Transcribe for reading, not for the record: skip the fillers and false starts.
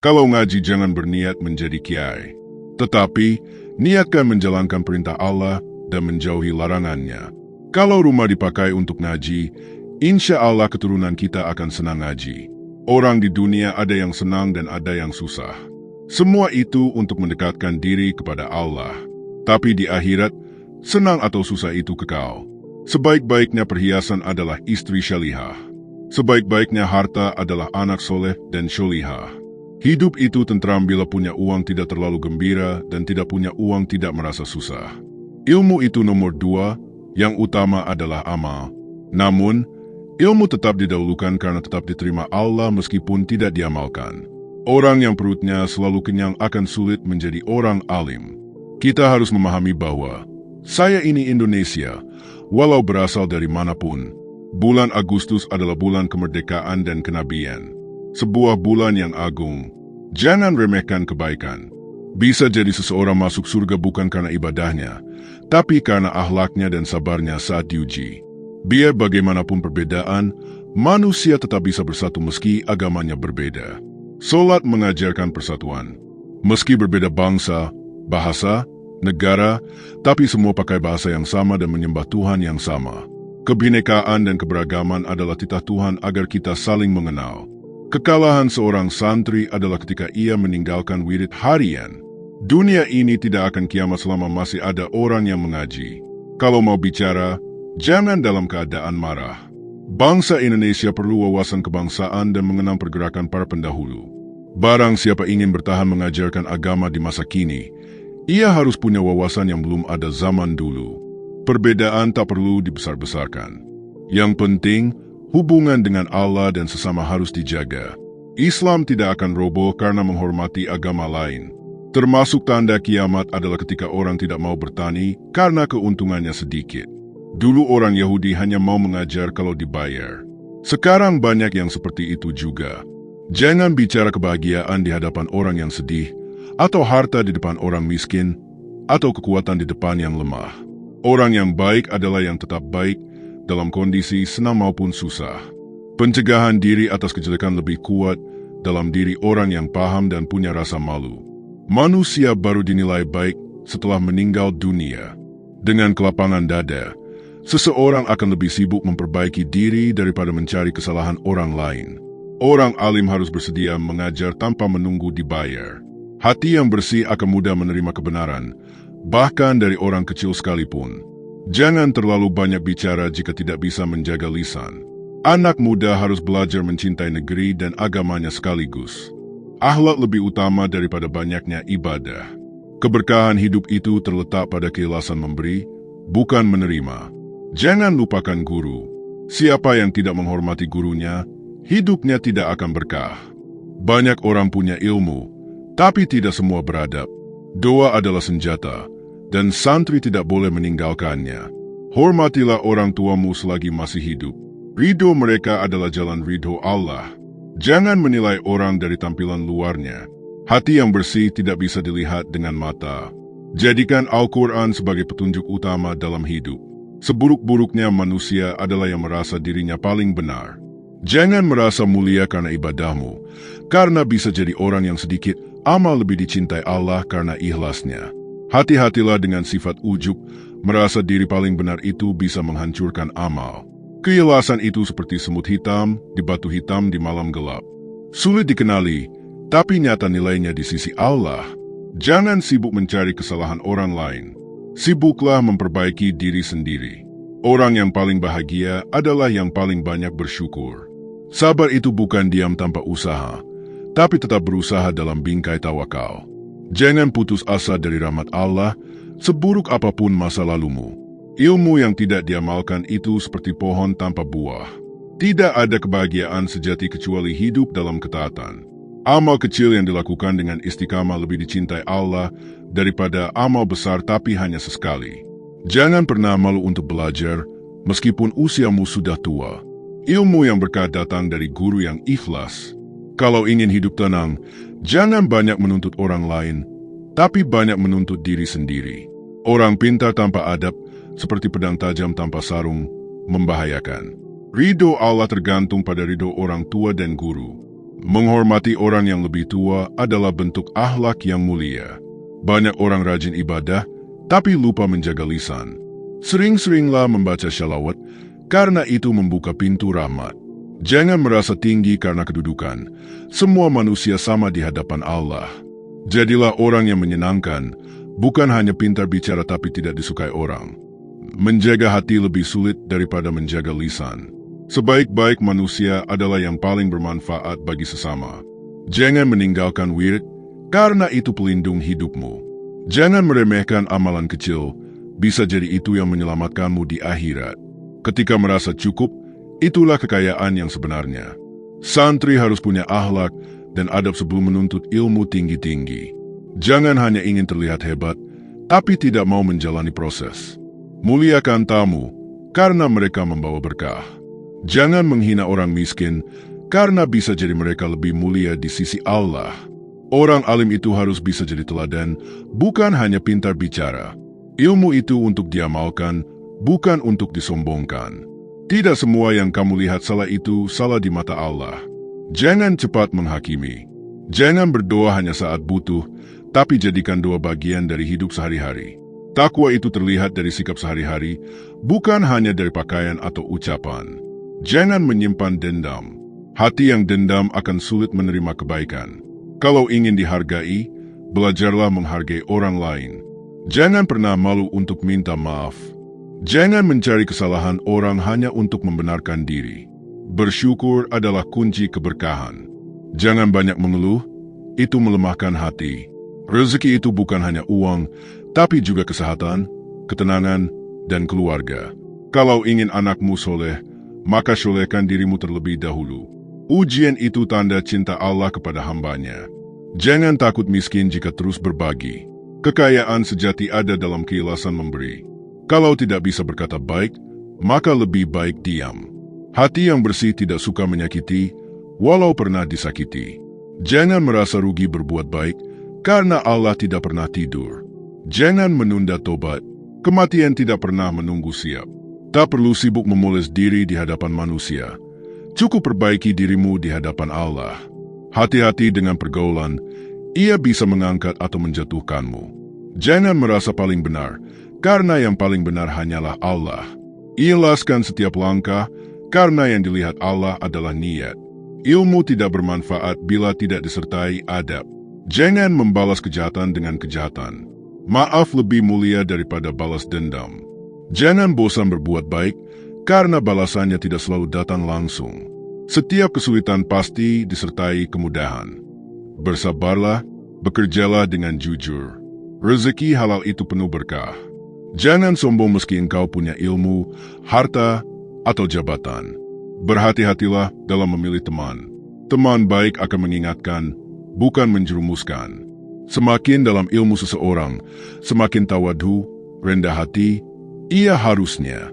Kalau ngaji jangan berniat menjadi kiai, tetapi niatkan menjalankan perintah Allah dan menjauhi larangannya. Kalau rumah dipakai untuk ngaji, insya Allah keturunan kita akan senang ngaji. Orang di dunia ada yang senang dan ada yang susah. Semua itu untuk mendekatkan diri kepada Allah. Tapi di akhirat, senang atau susah itu kekal. Sebaik-baiknya perhiasan adalah istri syalihah. Sebaik-baiknya harta adalah anak soleh dan syolihah. Hidup itu tentram bila punya uang tidak terlalu gembira dan tidak punya uang tidak merasa susah. Ilmu itu nomor 2, yang utama adalah amal. Namun, ilmu tetap didahulukan karena tetap diterima Allah meskipun tidak diamalkan. Orang yang perutnya selalu kenyang akan sulit menjadi orang alim. Kita harus memahami bahwa saya ini Indonesia, walau berasal dari manapun. Bulan Agustus adalah bulan kemerdekaan dan kenabian. Sebuah bulan yang agung. Jangan remehkan kebaikan. Bisa jadi seseorang masuk surga bukan karena ibadahnya, tapi karena akhlaknya dan sabarnya saat diuji. Biar bagaimanapun perbedaan, manusia tetap bisa bersatu meski agamanya berbeda. Solat mengajarkan persatuan. Meski berbeda bangsa, bahasa, negara, tapi semua pakai bahasa yang sama dan menyembah Tuhan yang sama. Kebinekaan dan keberagaman adalah titah Tuhan agar kita saling mengenal. Kekalahan seorang santri adalah ketika ia meninggalkan wirid harian. Dunia ini tidak akan kiamat selama masih ada orang yang mengaji. Kalau mau bicara, jangan dalam keadaan marah. Bangsa Indonesia perlu wawasan kebangsaan dan mengenang pergerakan para pendahulu. Barang siapa ingin bertahan mengajarkan agama di masa kini, ia harus punya wawasan yang belum ada zaman dulu. Perbedaan tak perlu dibesar-besarkan. Yang penting, hubungan dengan Allah dan sesama harus dijaga. Islam tidak akan roboh karena menghormati agama lain. Termasuk tanda kiamat adalah ketika orang tidak mau bertani karena keuntungannya sedikit. Dulu orang Yahudi hanya mau mengajar kalau dibayar. Sekarang banyak yang seperti itu juga. Jangan bicara kebahagiaan di hadapan orang yang sedih, atau harta di depan orang miskin, atau kekuatan di depan yang lemah. Orang yang baik adalah yang tetap baik dalam kondisi senang maupun susah. Pencegahan diri atas kejelekan lebih kuat dalam diri orang yang paham dan punya rasa malu. Manusia baru dinilai baik setelah meninggal dunia. Dengan kelapangan dada, seseorang akan lebih sibuk memperbaiki diri daripada mencari kesalahan orang lain. Orang alim harus bersedia mengajar tanpa menunggu dibayar. Hati yang bersih akan mudah menerima kebenaran, bahkan dari orang kecil sekalipun. Jangan terlalu banyak bicara jika tidak bisa menjaga lisan. Anak muda harus belajar mencintai negeri dan agamanya sekaligus. Akhlak lebih utama daripada banyaknya ibadah. Keberkahan hidup itu terletak pada keikhlasan memberi, bukan menerima. Jangan lupakan guru. Siapa yang tidak menghormati gurunya, hidupnya tidak akan berkah. Banyak orang punya ilmu, tapi tidak semua beradab. Doa adalah senjata, dan santri tidak boleh meninggalkannya. Hormatilah orang tuamu selagi masih hidup. Ridho mereka adalah jalan ridho Allah. Jangan menilai orang dari tampilan luarnya. Hati yang bersih tidak bisa dilihat dengan mata. Jadikan Al-Quran sebagai petunjuk utama dalam hidup. Seburuk-buruknya manusia adalah yang merasa dirinya paling benar. Jangan merasa mulia karena ibadahmu, karena bisa jadi orang yang sedikit amal lebih dicintai Allah karena ikhlasnya. Hati-hatilah dengan sifat ujub, merasa diri paling benar itu bisa menghancurkan amal. Keikhlasan itu seperti semut hitam di batu hitam di malam gelap. Sulit dikenali, tapi nyata nilainya di sisi Allah. Jangan sibuk mencari kesalahan orang lain. Sibuklah memperbaiki diri sendiri. Orang yang paling bahagia adalah yang paling banyak bersyukur. Sabar itu bukan diam tanpa usaha, tapi tetap berusaha dalam bingkai tawakal. Jangan putus asa dari rahmat Allah, seburuk apapun masa lalumu. Ilmu yang tidak diamalkan itu seperti pohon tanpa buah. Tidak ada kebahagiaan sejati kecuali hidup dalam ketaatan. Amal kecil yang dilakukan dengan istiqamah lebih dicintai Allah daripada amal besar tapi hanya sesekali. Jangan pernah malu untuk belajar, meskipun usiamu sudah tua. Ilmu yang berkah datang dari guru yang ikhlas. Kalau ingin hidup tenang, jangan banyak menuntut orang lain, tapi banyak menuntut diri sendiri. Orang pintar tanpa adab, seperti pedang tajam tanpa sarung, membahayakan. Ridho Allah tergantung pada ridho orang tua dan guru. Menghormati orang yang lebih tua adalah bentuk akhlak yang mulia. Banyak orang rajin ibadah, tapi lupa menjaga lisan. Sering-seringlah membaca syalawat, karena itu membuka pintu rahmat. Jangan merasa tinggi karena kedudukan. Semua manusia sama di hadapan Allah. Jadilah orang yang menyenangkan, bukan hanya pintar bicara tapi tidak disukai orang. Menjaga hati lebih sulit daripada menjaga lisan. Sebaik-baik manusia adalah yang paling bermanfaat bagi sesama. Jangan meninggalkan wirid, karena itu pelindung hidupmu. Jangan meremehkan amalan kecil, bisa jadi itu yang menyelamatkanmu di akhirat. Ketika merasa cukup, itulah kekayaan yang sebenarnya. Santri harus punya akhlak dan adab sebelum menuntut ilmu tinggi-tinggi. Jangan hanya ingin terlihat hebat, tapi tidak mau menjalani proses. Muliakan tamu, karena mereka membawa berkah. Jangan menghina orang miskin, karena bisa jadi mereka lebih mulia di sisi Allah. Orang alim itu harus bisa jadi teladan, bukan hanya pintar bicara. Ilmu itu untuk diamalkan, bukan untuk disombongkan. Tidak semua yang kamu lihat salah itu salah di mata Allah. Jangan cepat menghakimi. Jangan berdoa hanya saat butuh, tapi jadikan doa bagian dari hidup sehari-hari. Takwa itu terlihat dari sikap sehari-hari, bukan hanya dari pakaian atau ucapan. Jangan menyimpan dendam. Hati yang dendam akan sulit menerima kebaikan. Kalau ingin dihargai, belajarlah menghargai orang lain. Jangan pernah malu untuk minta maaf. Jangan mencari kesalahan orang hanya untuk membenarkan diri. Bersyukur adalah kunci keberkahan. Jangan banyak mengeluh, itu melemahkan hati. Rezeki itu bukan hanya uang, tapi juga kesehatan, ketenangan, dan keluarga. Kalau ingin anakmu soleh, maka solehkan dirimu terlebih dahulu. Ujian itu tanda cinta Allah kepada hambanya. Jangan takut miskin jika terus berbagi. Kekayaan sejati ada dalam keikhlasan memberi. Kalau tidak bisa berkata baik, maka lebih baik diam. Hati yang bersih tidak suka menyakiti, walau pernah disakiti. Jangan merasa rugi berbuat baik, karena Allah tidak pernah tidur. Jangan menunda tobat, kematian tidak pernah menunggu siap. Tak perlu sibuk memoles diri di hadapan manusia. Cukup perbaiki dirimu di hadapan Allah. Hati-hati dengan pergaulan, ia bisa mengangkat atau menjatuhkanmu. Jangan merasa paling benar, karena yang paling benar hanyalah Allah. Ikhlaskan setiap langkah, karena yang dilihat Allah adalah niat. Ilmu tidak bermanfaat bila tidak disertai adab. Jangan membalas kejahatan dengan kejahatan. Maaf lebih mulia daripada balas dendam. Jangan bosan berbuat baik, karena balasannya tidak selalu datang langsung. Setiap kesulitan pasti disertai kemudahan. Bersabarlah, bekerjalah dengan jujur. Rezeki halal itu penuh berkah. Jangan sombong meski engkau punya ilmu, harta, atau jabatan. Berhati-hatilah dalam memilih teman. Teman baik akan mengingatkan, bukan menjerumuskan. Semakin dalam ilmu seseorang, semakin tawadu, rendah hati, ia harusnya